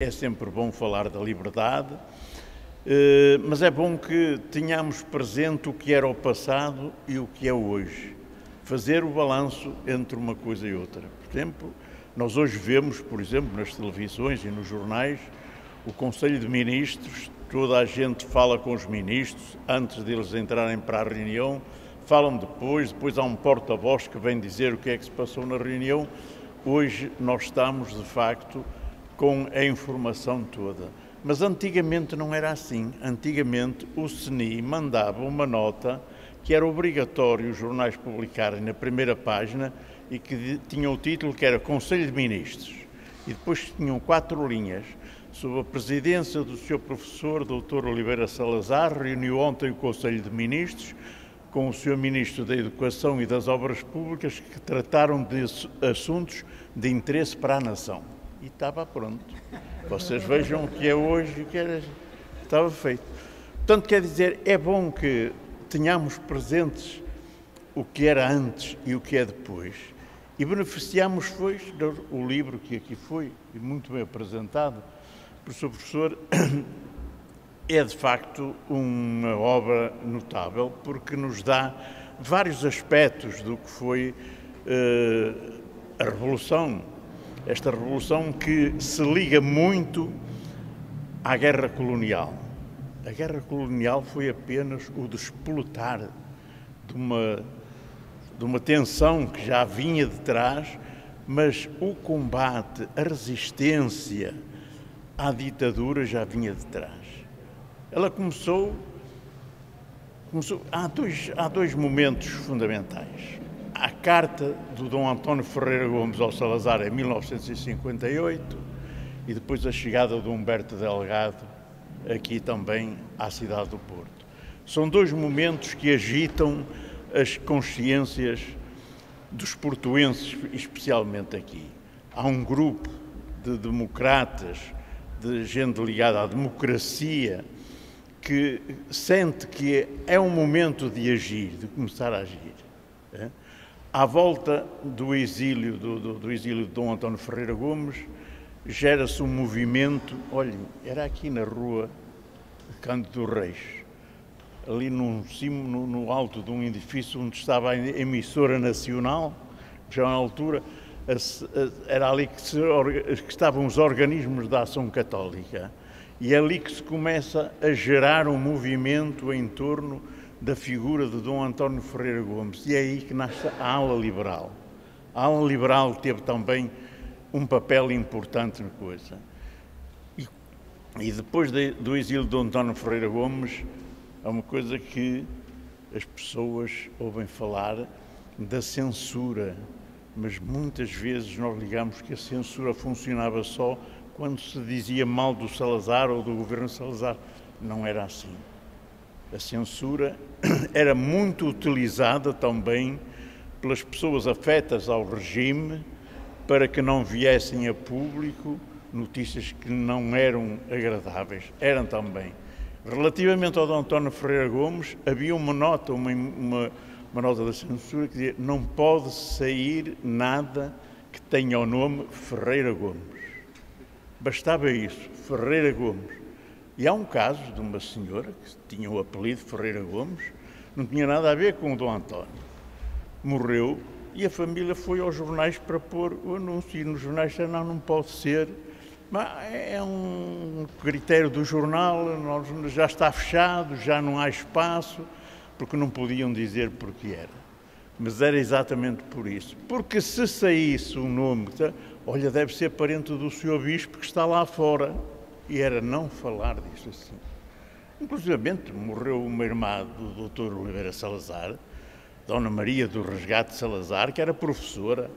É sempre bom falar da liberdade, mas é bom que tenhamos presente o que era o passado e o que é hoje. Fazer o balanço entre uma coisa e outra. Por exemplo, nós hoje vemos, por exemplo, nas televisões e nos jornais, o Conselho de Ministros, toda a gente fala com os ministros antes deles entrarem para a reunião, falam depois há um porta-voz que vem dizer o que é que se passou na reunião. Hoje nós estamos, de facto, com a informação toda. Mas antigamente não era assim. Antigamente o CNI mandava uma nota que era obrigatório os jornais publicarem na primeira página e que tinha o título que era Conselho de Ministros. E depois tinham 4 linhas. Sob a presidência do Sr. Professor Dr. Oliveira Salazar, reuniu ontem o Conselho de Ministros com o Sr. Ministro da Educação e das Obras Públicas que trataram de assuntos de interesse para a nação. E estava pronto. Vocês vejam o que é hoje e o que era, estava feito. Portanto, quer dizer, é bom que tenhamos presentes o que era antes e o que é depois. E beneficiamos, pois, do livro que aqui foi, e muito bem apresentado pelo Sr. Professor, é de facto uma obra notável, porque nos dá vários aspectos do que foi a Revolução. Esta revolução que se liga muito à guerra colonial. A guerra colonial foi apenas o despoletar de uma tensão que já vinha de trás, mas o combate, a resistência à ditadura já vinha de trás. Ela começou há dois momentos fundamentais. A carta do Dom António Ferreira Gomes ao Salazar em 1958 e depois a chegada de Humberto Delgado aqui também à cidade do Porto. São 2 momentos que agitam as consciências dos portuenses, especialmente aqui. Há um grupo de democratas, de gente ligada à democracia, que sente que é um momento de agir, de começar a agir. À volta do exílio de Dom António Ferreira Gomes, gera-se um movimento, olhem, era aqui na rua Cândido Reis, ali no alto de um edifício onde estava a emissora nacional, já na altura, era ali que estavam os organismos da Ação Católica, e é ali que se começa a gerar um movimento em torno da figura de Dom António Ferreira Gomes, e é aí que nasce a ala liberal. A ala liberal teve também um papel importante na coisa. E depois do exílio de Dom António Ferreira Gomes, há uma coisa que as pessoas ouvem falar da censura, mas muitas vezes nós ligamos que a censura funcionava só quando se dizia mal do Salazar ou do governo Salazar. Não era assim. A censura era muito utilizada também pelas pessoas afetas ao regime para que não viessem a público notícias que não eram agradáveis. Eram também. Relativamente ao Dom António Ferreira Gomes, havia uma nota da censura que dizia: não pode sair nada que tenha o nome Ferreira Gomes. Bastava isso, Ferreira Gomes. E há um caso de uma senhora que tinha o apelido Ferreira Gomes, não tinha nada a ver com o Dom António. Morreu e a família foi aos jornais para pôr o anúncio. E nos jornais disseram: não pode ser. Mas é um critério do jornal, já está fechado, já não há espaço, porque não podiam dizer porque era. Mas era exatamente por isso. Porque se saísse um nome, olha, deve ser parente do Sr. Bispo que está lá fora. E era não falar disso assim. Inclusivamente morreu uma irmã do Dr. Oliveira Salazar, Dona Maria do Resgate Salazar, que era professora.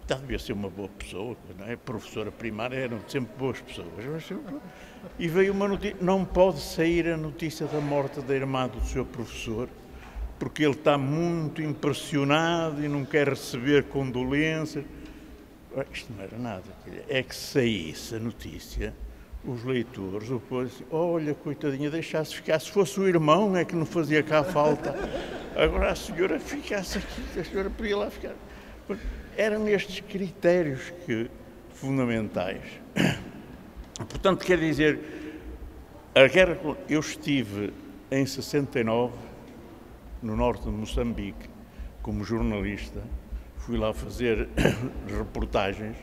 Devia ser uma boa pessoa, não é? Professora primária, eram sempre boas pessoas. E veio uma notícia: não pode sair a notícia da morte da irmã do seu professor, porque ele está muito impressionado e não quer receber condolências. Isto não era nada. É que saísse a notícia, os leitores, o povo disse: olha, coitadinha, deixasse ficar. Se fosse o irmão é que não fazia cá falta. Agora a senhora ficasse aqui, a senhora podia lá ficar. Eram estes critérios fundamentais Portanto, quer dizer, eu estive em 69 no norte de Moçambique como jornalista, fui lá fazer reportagens,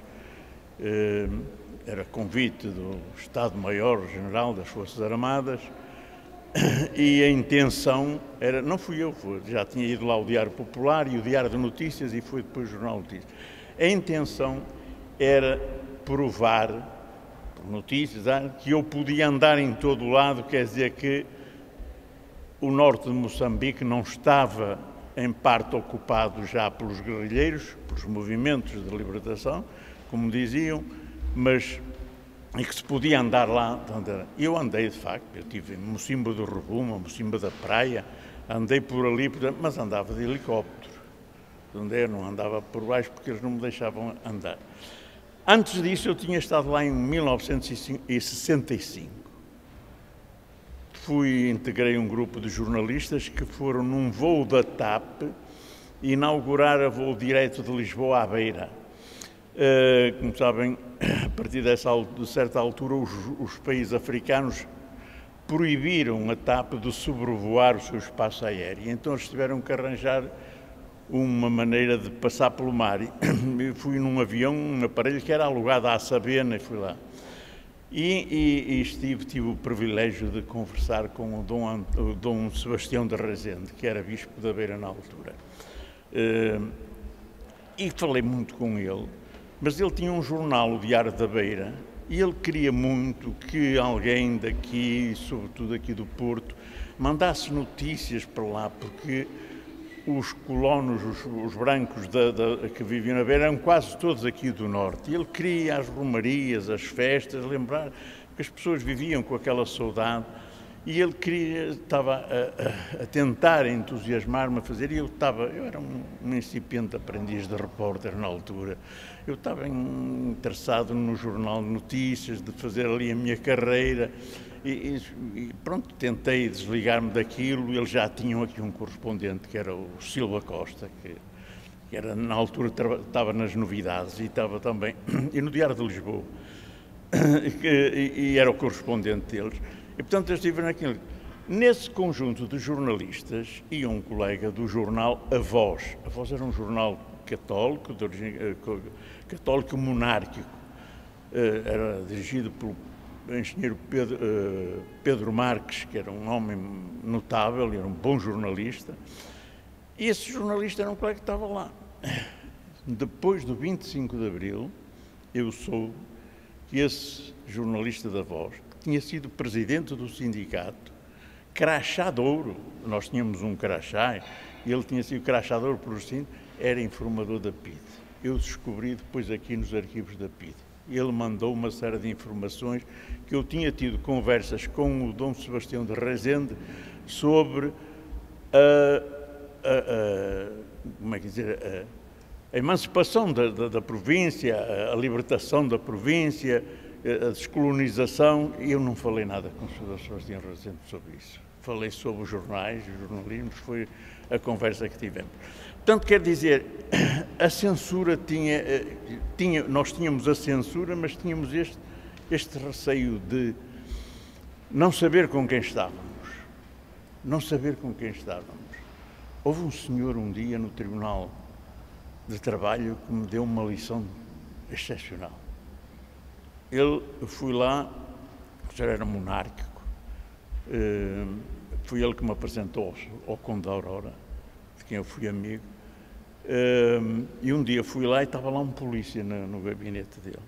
era convite do Estado-Maior-General das Forças Armadas, e a intenção era, não fui eu, já tinha ido lá o Diário Popular e o Diário de Notícias e foi depois o Jornal de Notícias. A intenção era provar, por notícias, que eu podia andar em todo o lado, quer dizer que o norte de Moçambique não estava em parte ocupado já pelos guerrilheiros, pelos movimentos de libertação, como diziam, mas e que se podia andar lá. Eu andei, de facto, eu estive em Mocimba do Rovuma, Mocimba da Praia, andei por ali, mas andava de helicóptero. Eu não andava por baixo porque eles não me deixavam andar. Antes disso, eu tinha estado lá em 1965. Integrei um grupo de jornalistas que foram num voo da TAP inaugurar a voo direto de Lisboa à Beira. Como sabem, a partir de certa altura, os países africanos proibiram a TAP de sobrevoar o seu espaço aéreo. Então eles tiveram que arranjar uma maneira de passar pelo mar. Eu fui num avião, um aparelho que era alugado à Sabena, e fui lá. Tive o privilégio de conversar com o Dom Sebastião de Rezende, que era bispo da Beira na altura. E falei muito com ele. Mas ele tinha um jornal, o Diário da Beira, e ele queria muito que alguém daqui, sobretudo aqui do Porto, mandasse notícias para lá, porque os colonos, os brancos que viviam na Beira, eram quase todos aqui do Norte. E ele queria as romarias, as festas, lembrar que as pessoas viviam com aquela saudade. E ele estava a tentar entusiasmar-me a fazer, e eu era um incipiente aprendiz de repórter na altura. Eu estava interessado no Jornal de Notícias, de fazer ali a minha carreira, e pronto, tentei desligar-me daquilo. Eles já tinham aqui um correspondente, que era o Silva Costa, que era, na altura estava nas Novidades, e estava também, e no Diário de Lisboa, e era o correspondente deles. E, portanto, eu estive naquilo. Nesse conjunto de jornalistas ia um colega do jornal A Voz. A Voz era um jornal católico, de origem católico monárquico. Era dirigido pelo engenheiro Pedro Marques, que era um homem notável, era um bom jornalista. E esse jornalista era um colega que estava lá. Depois do 25 de Abril, eu soube que esse jornalista da Voz, tinha sido presidente do sindicato, crachá de ouro, nós tínhamos um crachá, e ele tinha sido crachá de ouro por sindicato, era informador da PIDE. Eu descobri depois aqui nos arquivos da PIDE. Ele mandou uma série de informações, que eu tinha tido conversas com o Dom Sebastião de Rezende sobre como é que dizer, a emancipação da província, a libertação da província, a descolonização, e eu não falei nada com o Sr. Sebastião Rezende sobre isso. Falei sobre os jornais, os jornalismos, foi a conversa que tivemos. Portanto, quer dizer, a censura nós tínhamos a censura, mas tínhamos este receio de não saber com quem estávamos. Não saber com quem estávamos. Houve um senhor um dia no Tribunal de Trabalho que me deu uma lição excepcional. Eu fui lá, o senhor era monárquico, foi ele que me apresentou ao Conde da Aurora, de quem eu fui amigo, e um dia fui lá e estava lá um polícia no gabinete dele.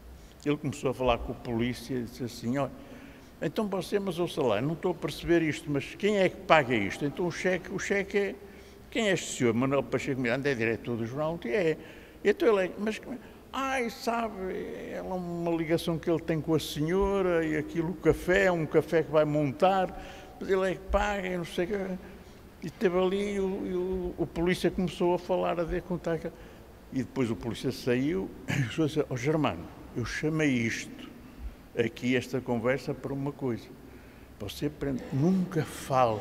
Ele começou a falar com o polícia e disse assim: olha, então você, mas ouça lá, não estou a perceber isto, mas quem é que paga isto? Então o cheque é... Quem é este senhor? Manuel Pacheco Miranda é diretor do jornal? É. Então ele é... Mas... sabe, é uma ligação que ele tem com a senhora, e aquilo, o café, é um café que vai montar, mas ele é que paga, e não sei o que. E esteve ali, e o polícia começou a falar, a ver contar. E depois o polícia saiu, e disse: ó Germano, eu chamei isto, aqui, esta conversa, para uma coisa. Você aprende, nunca fale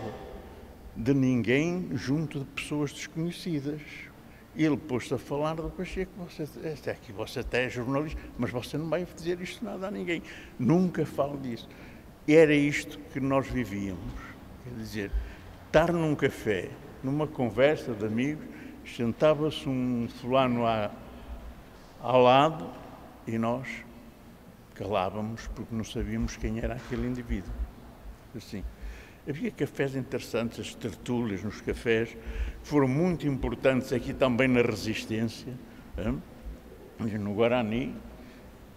de ninguém junto de pessoas desconhecidas. E ele pôs-se a falar do Pacheco, você até é jornalista, mas você não vai dizer isto nada a ninguém. Nunca falo disso. E era isto que nós vivíamos. Quer dizer, estar num café, numa conversa de amigos, sentava-se um fulano ao lado e nós calávamos porque não sabíamos quem era aquele indivíduo. Assim. Havia cafés interessantes, as tertúlias nos cafés, foram muito importantes aqui também na Resistência, no Guarani,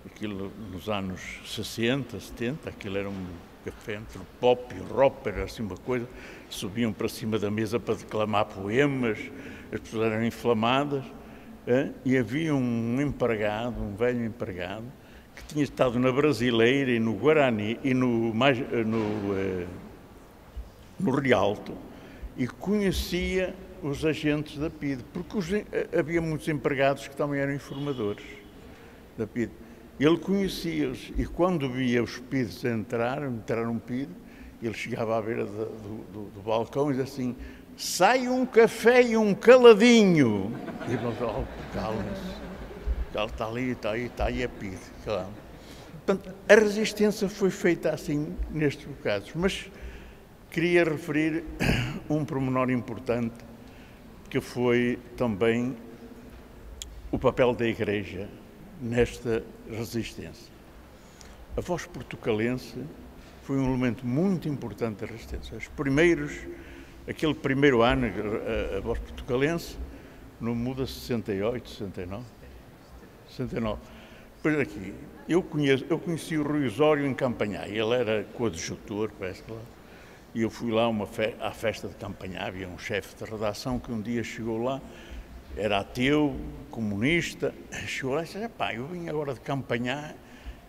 aquilo nos anos 60, 70, aquilo era um café entre o pop e o rock, era assim uma coisa, subiam para cima da mesa para declamar poemas, as pessoas eram inflamadas, e havia um empregado, um velho empregado, que tinha estado na Brasileira e no Guarani e no Rialto, e conhecia os agentes da PIDE, porque havia muitos empregados que também eram informadores da PIDE. Ele conhecia-os e quando via os PIDEs entrar um PIDE, ele chegava à beira do balcão e dizia assim: sai um café e um caladinho. E eu falava: calma-se, está ali, está aí a PIDE. Calma. Portanto, a resistência foi feita assim nestes casos, mas queria referir um pormenor importante, que foi também o papel da Igreja nesta resistência. A voz portucalense foi um elemento muito importante da resistência. Aquele primeiro ano, a voz portucalense, não muda 68, 69? 69. Depois aqui, eu conheci o Rui Osório em Campanhá, ele era coadjutor, parece que lá. E eu fui lá à festa de Campanhá, havia um chefe de redação que um dia chegou lá, era ateu, comunista, chegou lá e disse: pá, eu vim agora de Campanhá.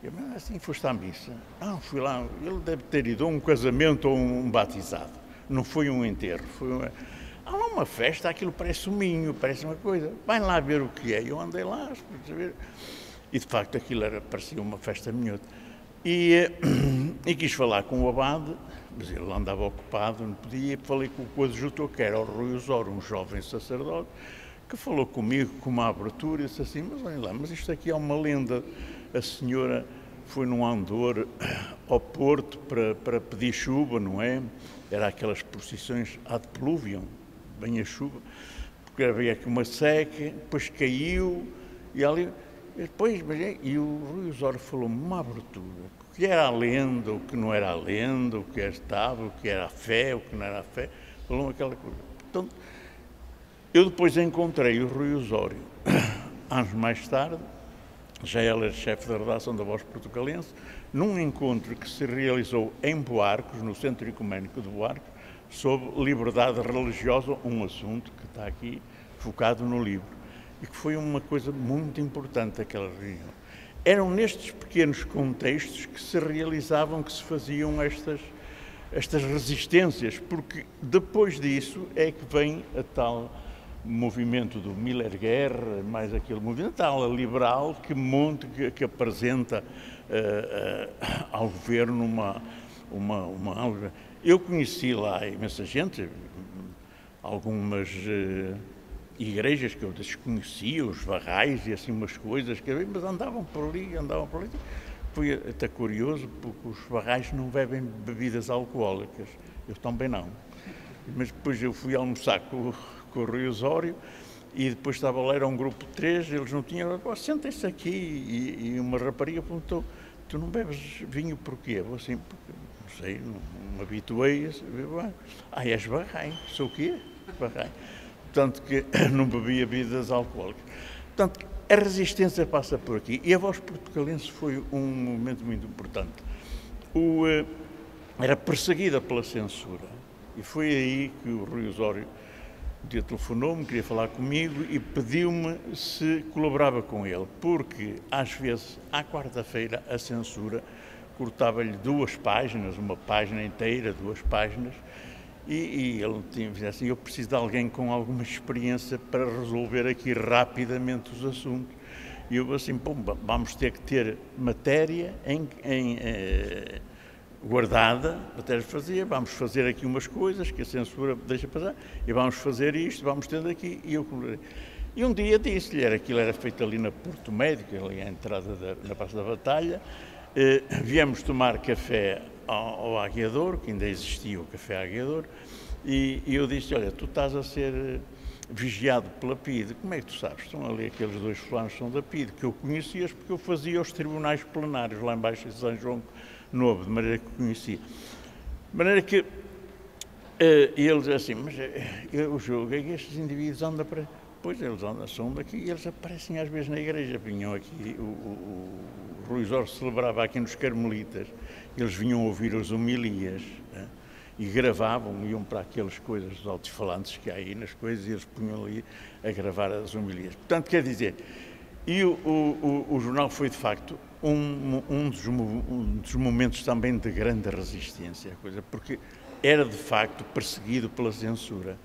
Eu, mas assim, foste à missa? Não, fui lá, ele deve ter ido a um casamento ou um batizado, não foi um enterro, foi há lá uma festa, aquilo parece um minho, parece uma coisa, vai lá ver o que é. Eu andei lá, e de facto aquilo parecia uma festa minhota. E quis falar com o abade, mas ele andava ocupado, não podia, e falei com o coadjutor, que era o Rui Osório, um jovem sacerdote, que falou comigo com uma abertura e disse assim: mas olha lá, mas isto aqui é uma lenda, a senhora foi num andor ao Porto para pedir chuva, não é? Era aquelas procissões ad pluvium, bem a chuva, porque havia aqui uma seca, depois caiu, e ali... E o Rui Osório falou-me uma abertura, o que era a lenda, o que não era a lenda, o que estava, o que era a fé, o que não era a fé, falou-me aquela coisa. Portanto, eu depois encontrei o Rui Osório, anos mais tarde, já ele era chefe da redação da Voz Portucalense, num encontro que se realizou em Buarcos, no Centro Ecuménico de Buarcos, sobre liberdade religiosa, um assunto que está aqui focado no livro. E que foi uma coisa muito importante aquela reunião. Eram nestes pequenos contextos que se realizavam, que se faziam estas resistências, porque depois disso é que vem a tal movimento do Miller Guerra, mais aquele movimento tal liberal que apresenta ao governo uma... Eu conheci lá imensa gente, algumas... igrejas que eu desconhecia, os varrais e assim umas coisas, mas andavam por ali. Foi até curioso, porque os varrais não bebem bebidas alcoólicas, eu também não. Mas depois eu fui almoçar com o Rui Osório e depois estava lá, era um grupo de 3, eles não tinham, sentem-se aqui, e uma rapariga perguntou: tu não bebes vinho porquê? Eu assim, porque, não sei, não me habituei a... és varrai, sou o quê? Varrai. Portanto, que não bebia bebidas alcoólicas. Portanto, a resistência passa por aqui. E a Voz Portucalense foi um momento muito importante. Era perseguida pela censura. E foi aí que o Rui Osório um dia telefonou-me, queria falar comigo e pediu-me se colaborava com ele. Porque, às vezes, à quarta-feira, a censura cortava-lhe 2 páginas, uma página inteira, 2 páginas, e ele tinha assim: eu preciso de alguém com alguma experiência para resolver aqui rapidamente os assuntos. E eu assim: bom, vamos ter que ter matéria guardada, matéria fazia, vamos fazer aqui umas coisas que a censura deixa passar, e vamos fazer isto, vamos ter daqui. E eu E um dia disse-lhe, aquilo era feito ali na Porto Médico, ali à entrada na Praça da Batalha, viemos tomar café ao Aguiador, que ainda existia o café Aguiador, e eu disse, olha, tu estás a ser vigiado pela PIDE, como é que tu sabes? Estão ali aqueles dois fulanos que são da PIDE, que eu conhecia porque eu fazia os tribunais plenários lá embaixo em São João Novo, de maneira que conhecia. De maneira que eles assim, mas eu julgo que estes indivíduos andam para... Pois eles andam, são daqui e eles aparecem às vezes na igreja, vinham aqui, o Rui Osório celebrava aqui nos Carmelitas, eles vinham ouvir as homilias, né? E gravavam, iam para aquelas coisas dos alto-falantes que há aí nas coisas e eles punham ali a gravar as homilias. Portanto, quer dizer, e o jornal foi de facto um dos momentos também de grande resistência à coisa, porque era de facto perseguido pela censura.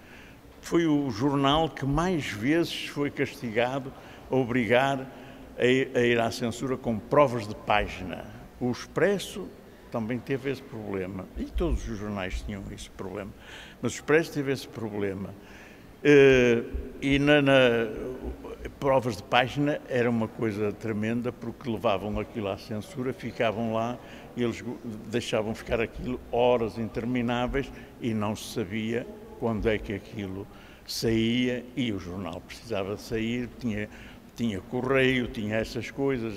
Foi o jornal que mais vezes foi castigado a obrigar a ir à censura com provas de página. O Expresso também teve esse problema, e todos os jornais tinham esse problema, mas o Expresso teve esse problema. E na provas de página era uma coisa tremenda, porque levavam aquilo à censura, ficavam lá, e eles deixavam ficar aquilo horas intermináveis e não se sabia quando é que aquilo saía, e o jornal precisava de sair, tinha correio, tinha essas coisas,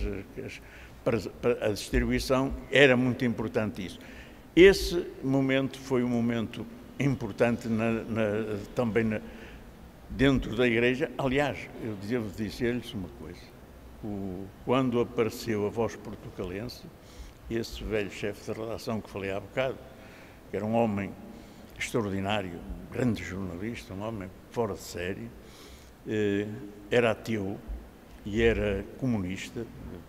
para a distribuição, era muito importante isso. Esse momento foi um momento importante também dentro da Igreja. Aliás, eu devo dizer-lhes uma coisa, quando apareceu a Voz Portucalense, esse velho chefe de redação que falei há bocado, que era um homem extraordinário, um grande jornalista, um homem fora de série, era ateu e era comunista.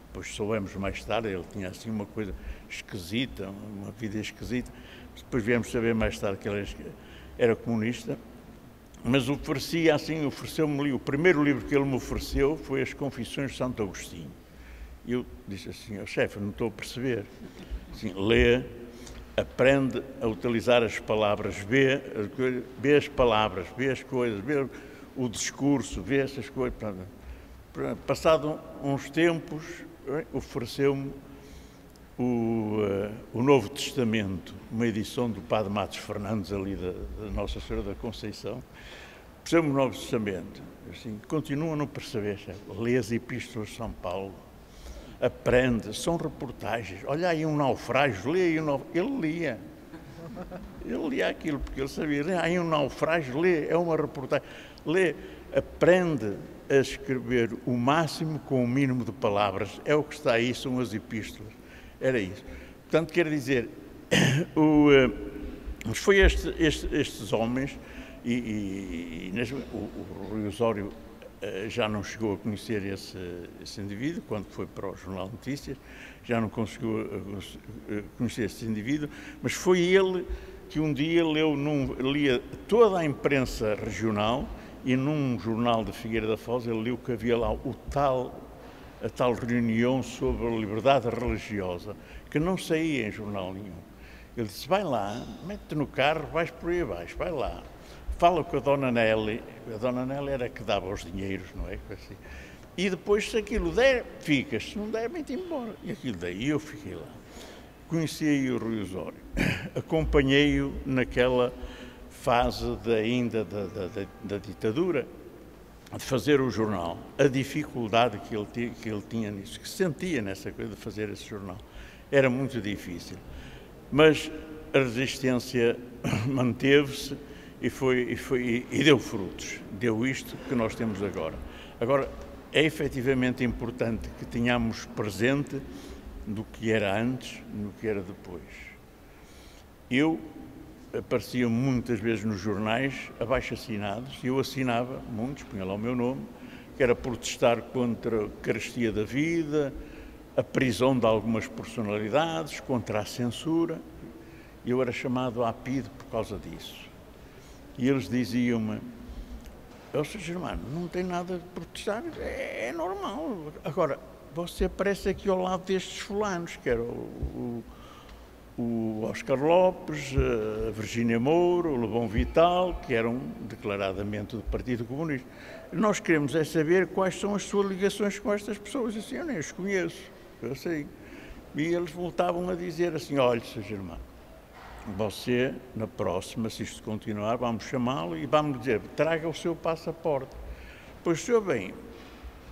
Depois soubemos mais tarde, ele tinha assim uma coisa esquisita, uma vida esquisita. Depois viemos saber mais tarde que ele era comunista, mas ofereceu-me ali, o primeiro livro que ele me ofereceu foi As Confissões de Santo Agostinho. E eu disse assim, chefe, não estou a perceber. Assim, lê, aprende a utilizar as palavras, vê as palavras, vê as coisas, vê o discurso, vê essas coisas. Passado uns tempos, ofereceu-me o Novo Testamento, uma edição do Padre Matos Fernandes, ali da Nossa Senhora da Conceição. Ofereceu-me o Novo Testamento. Assim, continua a não perceber, chefe. Lê as Epístolas de São Paulo. Aprende, são reportagens. Olha aí um naufrágio, lê aí um naufrágio. Ele lia aquilo, porque ele sabia. Lê aí um naufrágio, lê, é uma reportagem. Lê, aprende a escrever o máximo com o mínimo de palavras. É o que está aí, são as epístolas. Era isso. Portanto, quero dizer, foi estes homens, o Rui Osório já não chegou a conhecer esse indivíduo, quando foi para o Jornal de Notícias, já não conseguiu conhecer esse indivíduo, mas foi ele que um dia lia toda a imprensa regional, e num jornal de Figueira da Foz ele leu que havia lá a tal reunião sobre a liberdade religiosa, que não saía em jornal nenhum. Ele disse, vai lá, mete-te no carro, vais por aí abaixo, vai lá. Fala com a Dona Nelly era a que dava os dinheiros, não é? Assim. E depois, se aquilo der, ficas, se não der, vem-te embora. E aquilo daí, eu fiquei lá. Conheci aí o Rui Osório, acompanhei-o naquela fase ainda da ditadura, de fazer o jornal, a dificuldade que ele tinha nisso, que sentia nessa coisa de fazer esse jornal. Era muito difícil, mas a resistência manteve-se e deu frutos, deu isto que nós temos agora. Agora, é efetivamente importante que tenhamos presente do que era antes e do que era depois. Eu aparecia muitas vezes nos jornais abaixo-assinados, e eu assinava muitos, punha lá o meu nome, que era protestar contra a carestia da vida, a prisão de algumas personalidades, contra a censura. Eu era chamado à PIDE por causa disso. E eles diziam-me, Sr. Germano, não tem nada de protestar, é normal. Agora, você aparece aqui ao lado destes fulanos, que era o o Oscar Lopes, a Virgínia Moura, o Lebon Vital, que eram declaradamente do Partido Comunista. Nós queremos é saber quais são as suas ligações com estas pessoas. Assim, eu nem os conheço, eu sei. E eles voltavam a dizer assim, olha, Sr. Germano, você, na próxima, se isto continuar, vamos chamá-lo e vamos dizer, traga o seu passaporte. Pois, senhor, bem,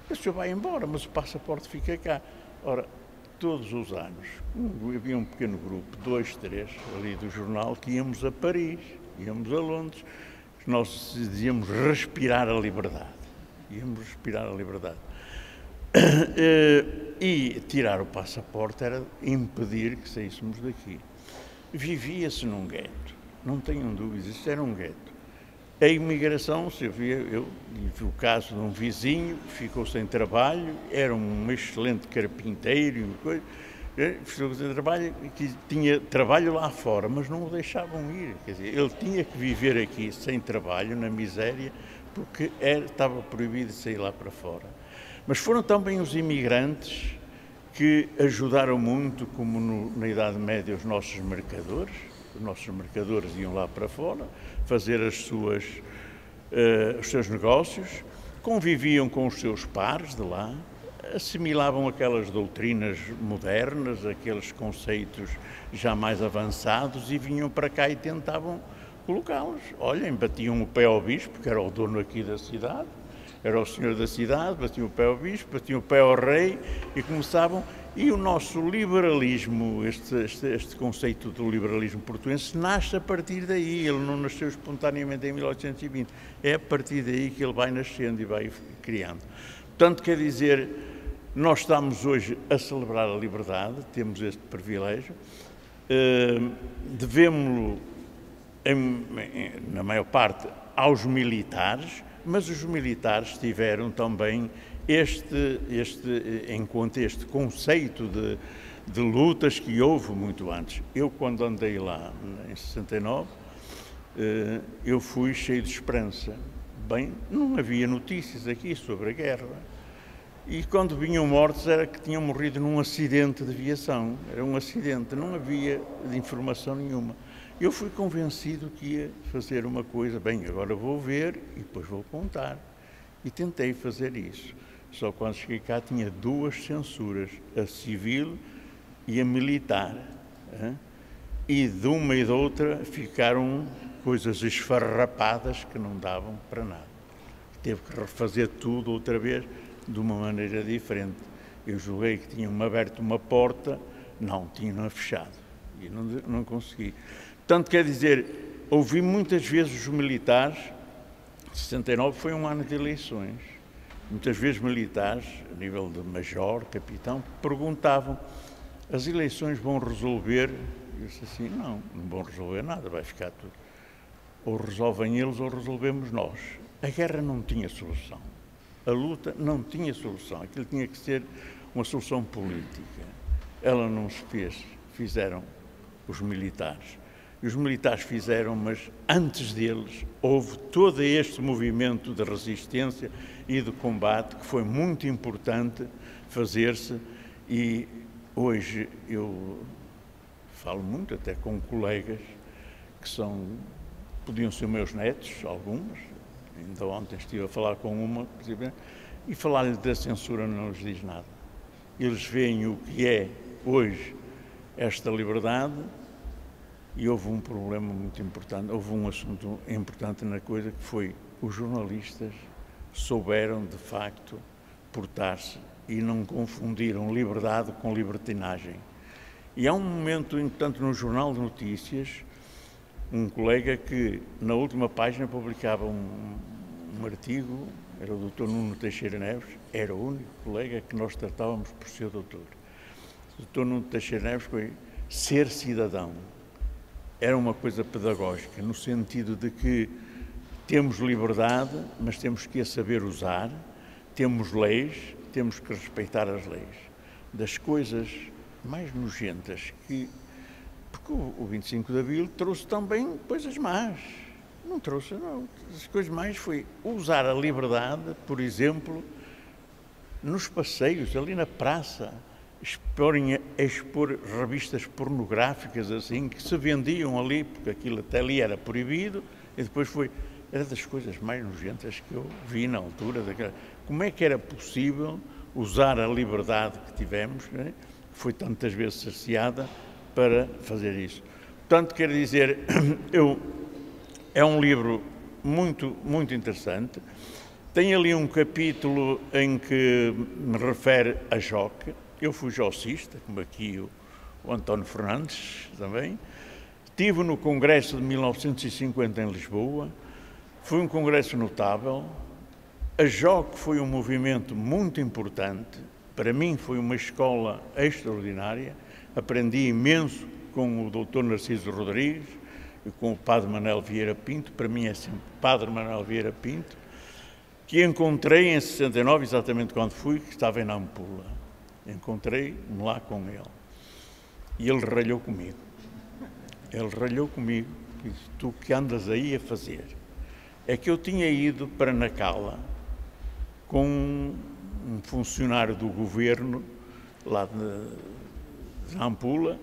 o senhor vai embora, mas o passaporte fica cá. Ora, todos os anos, havia um pequeno grupo, 2, 3, ali do jornal, que íamos a Paris, íamos a Londres, nós dizíamos respirar a liberdade. Íamos respirar a liberdade. E tirar o passaporte era impedir que saíssemos daqui. Vivia-se num gueto, não tenham dúvidas, isso era um gueto. A imigração, se via, eu vi o caso de um vizinho que ficou sem trabalho, era um excelente carpinteiro, ficou sem trabalho, que tinha trabalho lá fora, mas não o deixavam ir. Quer dizer, ele tinha que viver aqui sem trabalho, na miséria, porque estava proibido de sair lá para fora. Mas foram também os imigrantes que ajudaram muito, como na Idade Média, os nossos mercadores. Os nossos mercadores iam lá para fora fazer os seus negócios, conviviam com os seus pares de lá, assimilavam aquelas doutrinas modernas, aqueles conceitos já mais avançados e vinham para cá e tentavam colocá-los. Olhem, batiam o pé ao bispo, que era o dono aqui da cidade, era o senhor da cidade, batiam o pé ao bispo, batiam o pé ao rei e começavam. E o nosso liberalismo, este conceito do liberalismo portuense, nasce a partir daí. Ele não nasceu espontaneamente em 1820. É a partir daí que ele vai nascendo e vai criando. Portanto, quer dizer, nós estamos hoje a celebrar a liberdade, temos este privilégio, devemos-lo, na maior parte, aos militares, mas os militares tiveram também em conta este conceito de lutas que houve muito antes. Eu, quando andei lá em 69, eu fui cheio de esperança. Bem, não havia notícias aqui sobre a guerra. E quando vinham mortos era que tinham morrido num acidente de aviação. Era um acidente, não havia informação nenhuma. Eu fui convencido que ia fazer uma coisa, bem, agora vou ver e depois vou contar. E tentei fazer isso. Só quando cheguei cá tinha 2 censuras, a civil e a militar. E de uma e de outra ficaram coisas esfarrapadas que não davam para nada. Teve que refazer tudo outra vez de uma maneira diferente. Eu julguei que tinham aberto uma porta, não, tinham fechado. E não consegui. Portanto, quer dizer, ouvi muitas vezes os militares, 69 foi um ano de eleições, muitas vezes militares, a nível de major, capitão, perguntavam, as eleições vão resolver? Eu disse assim, não vão resolver nada, vai ficar tudo. Ou resolvem eles ou resolvemos nós. A guerra não tinha solução, a luta não tinha solução, aquilo tinha que ser uma solução política. Ela não se fez, fizeram os militares. E os militares fizeram, mas antes deles houve todo este movimento de resistência e de combate que foi muito importante fazer-se e hoje eu falo muito até com colegas que podiam ser meus netos, alguns, ainda ontem estive a falar com uma, e falar-lhe da censura não lhes diz nada. Eles veem o que é hoje esta liberdade. E houve um problema muito importante, houve um assunto importante na coisa, que foi os jornalistas souberam, de facto, portar-se e não confundiram liberdade com libertinagem. E há um momento, entretanto, no Jornal de Notícias, um colega que, na última página, publicava um artigo, era o Dr. Nuno Teixeira Neves, era o único colega que nós tratávamos por ser doutor. O Dr. Nuno Teixeira Neves foi ser cidadão. Era uma coisa pedagógica, no sentido de que temos liberdade, mas temos que a saber usar, temos leis, temos que respeitar as leis. Das coisas mais nojentas porque o 25 de Abril trouxe também coisas más, não trouxe, não. As coisas mais foi usar a liberdade, por exemplo, nos passeios, ali na praça, expor revistas pornográficas assim, que se vendiam ali, porque aquilo até ali era proibido, e depois era das coisas mais nojentas que eu vi na altura. Como é que era possível usar a liberdade que tivemos, né, que foi tantas vezes cerceada, para fazer isso? Portanto, quero dizer, é um livro muito, muito interessante. Tem ali um capítulo em que me refere a Joque. Eu fui jocista, como aqui o António Fernandes também. Estive no Congresso de 1950 em Lisboa. Foi um congresso notável. A Joque foi um movimento muito importante. Para mim foi uma escola extraordinária. Aprendi imenso com o Dr. Narciso Rodrigues e com o Padre Manuel Vieira Pinto. Para mim é sempre Padre Manuel Vieira Pinto, que encontrei em 69, exatamente quando fui, que estava em Nampula. Encontrei-me lá com ele. E ele ralhou comigo. Ele ralhou comigo e disse: tu que andas aí a fazer? É que eu tinha ido para Nacala com um funcionário do governo lá de Nampula,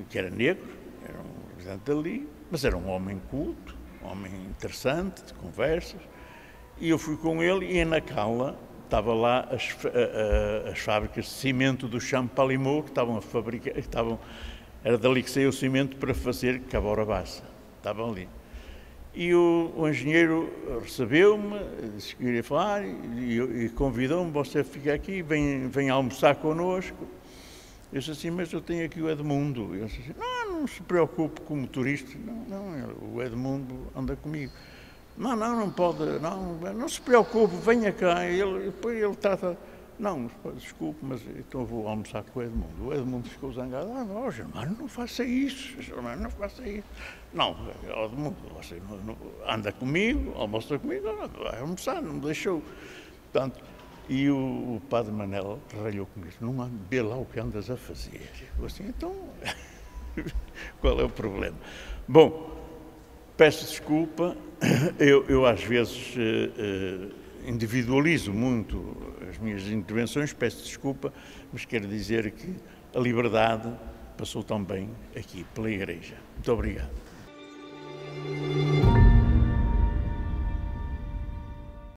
que era negro, era um representante ali, mas era um homem culto, um homem interessante, de conversas. E eu fui com ele e em Nacala estava lá as fábricas de cimento do Champalimau, que estavam a fabricar, era dali que saiu o cimento para fazer Cabora Bassa. Estavam ali. E o engenheiro recebeu-me, disse que iria falar e convidou-me: você fica aqui, vem almoçar connosco. Eu disse assim: mas eu tenho aqui o Edmundo. Ele disse assim: não se preocupe com o motorista. Não, o Edmundo anda comigo. Não pode, não se preocupe, venha cá. Depois ele trata. Não, desculpe, mas então eu vou almoçar com o Edmundo. O Edmundo ficou zangado. Germano, não faça isso, Germano, não faça isso. Não, Edmundo, você não anda comigo, almoça comigo, vai almoçar, não me deixou. Portanto, e o Padre Manel ralhou comigo: não vê lá o que andas a fazer. Eu assim, então, qual é o problema? Bom, peço desculpa, eu às vezes individualizo muito as minhas intervenções, peço desculpa, mas quero dizer que a liberdade passou também aqui pela Igreja. Muito obrigado.